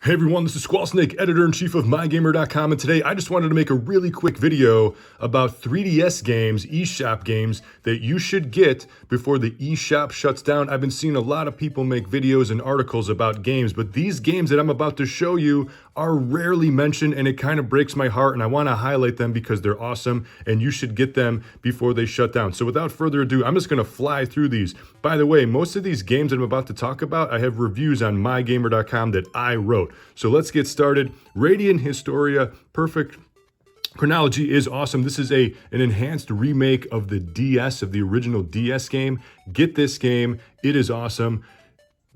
Hey everyone, this is Squallsnake, editor-in-chief of MyGamer.com, and today I just wanted to make a really quick video about 3DS games, eShop games, that you should get before the eShop shuts down. I've been seeing a lot of people make videos and articles about games, but these games that I'm about to show you are rarely mentioned, and it kind of breaks my heart, and I want to highlight them because they're awesome, and you should get them before they shut down. So without further ado, I'm just going to fly through these. By the way, most of these games that I'm about to talk about, I have reviews on MyGamer.com that I wrote. So let's get started. Radian, Historia, perfect. Chronology is awesome. This is an enhanced remake of the DS, of the original DS game. Get this game. It is awesome.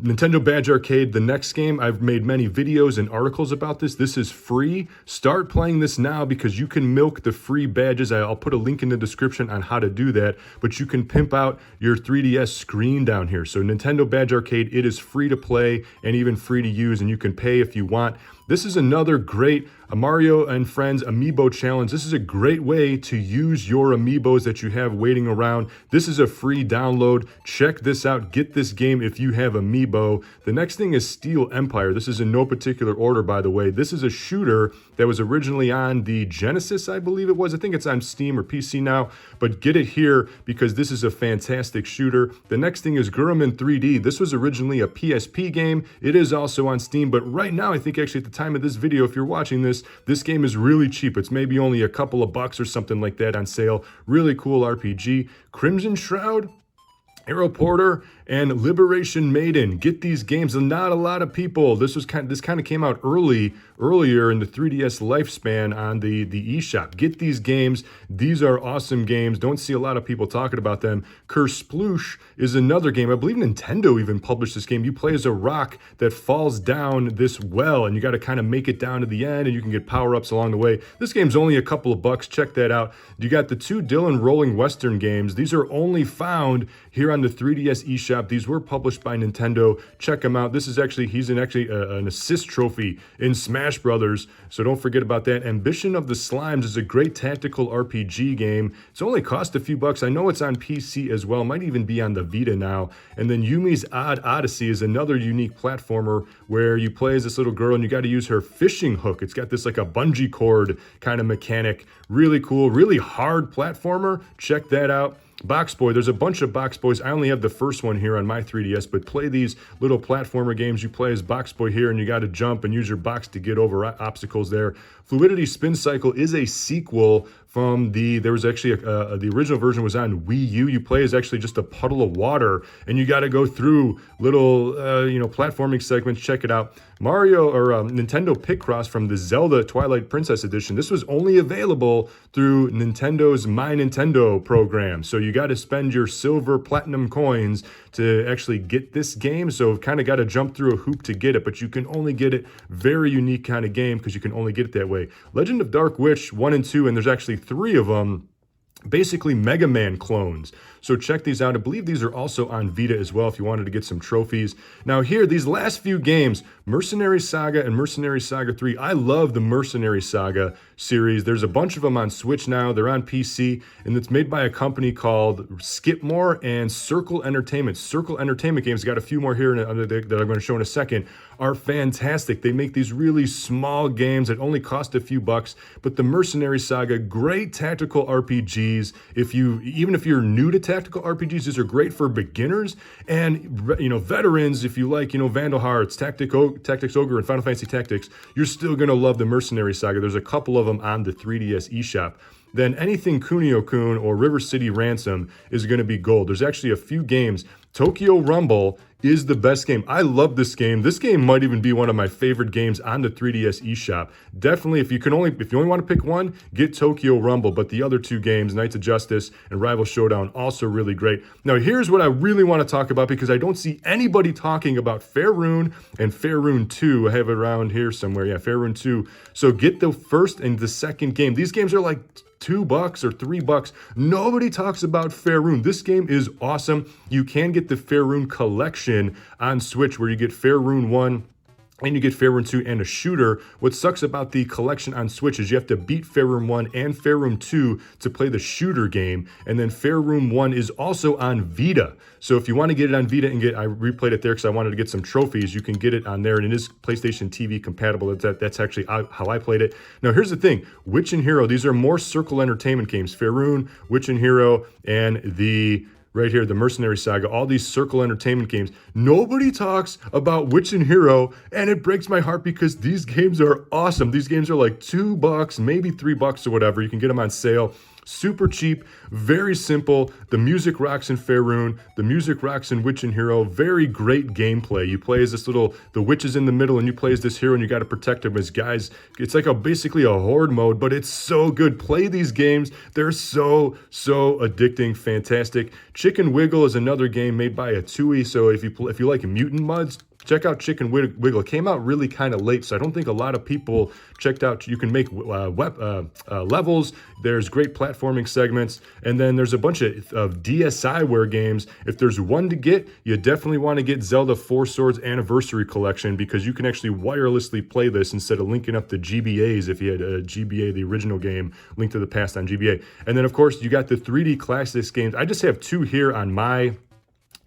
Nintendo Badge Arcade, the next game, I've made many videos and articles about this. This is free. Start playing this now because you can milk the free badges. I'll put a link in the description on how to do that, but you can pimp out your 3DS screen down here. So Nintendo Badge Arcade, it is free to play and even free to use, and you can pay if you want. This is another great Mario and Friends Amiibo Challenge. This is a great way to use your Amiibos that you have waiting around. This is a free download. Check this out. Get this game if you have Amiibo. The next thing is Steel Empire. This is in no particular order, by the way. This is a shooter that was originally on the Genesis, I believe it was. I think it's on Steam or PC now, but get it here because this is a fantastic shooter. The next thing is Gurman 3D. This was originally a PSP game. It is also on Steam, but right now, I think actually at the time of this video, if you're watching this game is really cheap. It's maybe only a couple of bucks or something like that on sale. Really cool RPG. Crimson Shroud, Arrow Porter, and Liberation Maiden. Get these games. Not a lot of people. This kind of came out earlier in the 3DS lifespan on the eShop. Get these games. These are awesome games. Don't see a lot of people talking about them. Kersploosh is another game. I believe Nintendo even published this game. You play as a rock that falls down this well, and you got to kind of make it down to the end, and you can get power-ups along the way. This game's only a couple of bucks. Check that out. You got the two Dylan Rolling Western games. These are only found here on the 3DS eShop. These were published by Nintendo. Check them out. This is actually, he's an assist trophy in Smash Brothers, so don't forget about that. Ambition of the Slimes is a great tactical RPG game. It's only cost a few bucks. I know it's on PC as well. Might even be on the Vita now. And then Yumi's Odd Odyssey is another unique platformer where you play as this little girl and you got to use her fishing hook. It's got this like a bungee cord kind of mechanic. Really cool, really hard platformer. Check that out. Box Boy, there's a bunch of Box Boys. I only have the first one here on my 3DS, but play these little platformer games. You play as Box Boy here, and you got to jump and use your box to get over obstacles there. Fluidity Spin Cycle is a sequel from there was actually the original version was on Wii U. You play as actually just a puddle of water, and you got to go through little, platforming segments. Check it out. Mario or Nintendo Picross from the Zelda Twilight Princess Edition. This was only available through Nintendo's My Nintendo program. So you got to spend your silver platinum coins to actually get this game. So kind of got to jump through a hoop to get it, but you can only get it. Very unique kind of game because you can only get it that way. Legend of Dark Witch 1 and 2, and there's actually 3 of them. Basically Mega Man clones. So check these out. I believe these are also on Vita as well if you wanted to get some trophies. Now here, these last few games, Mercenaries Saga and Mercenaries Saga 3. I love the Mercenaries Saga series. There's a bunch of them on Switch now. They're on PC, and it's made by a company called Skipmore and Circle Entertainment. Circle Entertainment games, got a few more here that I'm going to show in a second, are fantastic. They make these really small games that only cost a few bucks, but the Mercenaries Saga, great tactical RPGs. Even if you're new to tactical RPGs, these are great for beginners and veterans. If you like Vandal Hearts, Tactics Ogre, and Final Fantasy Tactics, you're still gonna love the Mercenaries Saga. There's a couple of them on the 3DS eShop. Then anything Kunio-kun or River City Ransom is going to be gold. There's actually a few games. Tokyo Rumble is the best game. I love this game. This game might even be one of my favorite games on the 3DS eShop. Definitely, if you only want to pick one, get Tokyo Rumble. But the other 2 games, Knights of Justice and Rival Showdown, also really great. Now, here's what I really want to talk about because I don't see anybody talking about Fairune and Fairune 2. I have it around here somewhere. Yeah, Fairune 2. So get the first and the second game. These games are like $2 or $3. Nobody talks about Fairune. This game is awesome. You can get the Fairune collection on Switch where you get Fairune 1, and you get Fairune 2 and a shooter. What sucks about the collection on Switch is you have to beat Fairune 1 and Fairune 2 to play the shooter game. And then Fairune 1 is also on Vita. So if you want to get it on Vita and I replayed it there because I wanted to get some trophies, you can get it on there. And it is PlayStation TV compatible. That's actually how I played it. Now, here's the thing. Witch and Hero, these are more Circle Entertainment games. Fairune, Witch and Hero, and right here, the Mercenaries Saga, all these Circle Entertainment games. Nobody talks about Witch and Hero, and it breaks my heart because these games are awesome. These games are like $2, maybe $3 or whatever. You can get them on sale. Super cheap, very simple. The music rocks in Fairune. The music rocks in Witch and Hero. Very great gameplay. You play as the witch is in the middle, and you play as this hero, and you got to protect them as guys. It's like basically a horde mode, but it's so good. Play these games. They're so addicting, fantastic. Chicken Wiggle is another game made by Atui. So if you like mutant mods, check out Chicken Wiggle. It came out really kind of late, so I don't think a lot of people checked out. You can make levels. There's great platforming segments, and then there's a bunch of DSiWare games. If there's one to get, you definitely want to get Zelda 4 Swords Anniversary Collection because you can actually wirelessly play this instead of linking up the GBAs if you had a GBA, the original game, Link to the Past on GBA. And then, of course, you got the 3D Classics games. I just have 2 here on my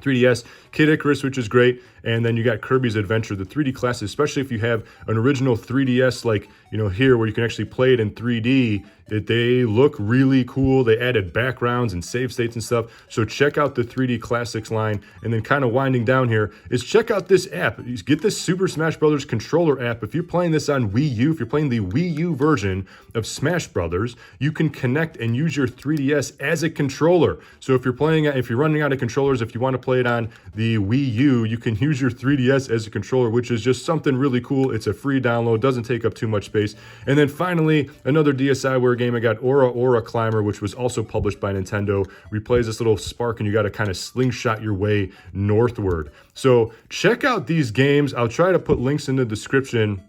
3DS, Kid Icarus, which is great, and then you got Kirby's Adventure, the 3D Classics, especially if you have an original 3DS like, here where you can actually play it in 3D, they look really cool. They added backgrounds and save states and stuff. So check out the 3D Classics line. And then kind of winding down here is check out this app. Get this Super Smash Bros. Controller app. If you're playing this on Wii U, if you're playing the Wii U version of Smash Brothers, you can connect and use your 3DS as a controller. So if you're running out of controllers, if you want to play it on the Wii U, you can use your 3DS as a controller, which is just something really cool. It's a free download, doesn't take up too much space. And then finally, another DSiWare game, I got Aura Climber, which was also published by Nintendo. Replays this little spark, and you got to kind of slingshot your way northward. So check out these games. I'll try to put links in the description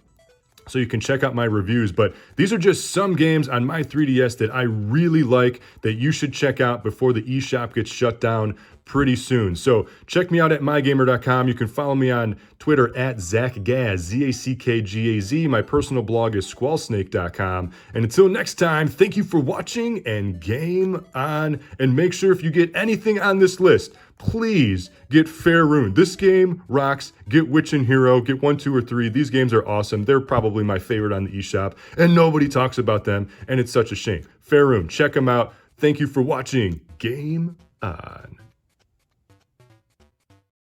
so you can check out my reviews, but these are just some games on my 3DS that I really like that you should check out before the eShop gets shut down pretty soon. So check me out at mygamer.com. You can follow me on Twitter at ZachGaz, ZACKGAZ. My personal blog is squallsnake.com. And until next time, thank you for watching and game on. And make sure if you get anything on this list, please get Fairune. This game rocks. Get Witch and Hero. Get 1, 2, or 3. These games are awesome. They're probably my favorite on the eShop, and nobody talks about them, and it's such a shame. Fairune, check them out. Thank you for watching. Game on.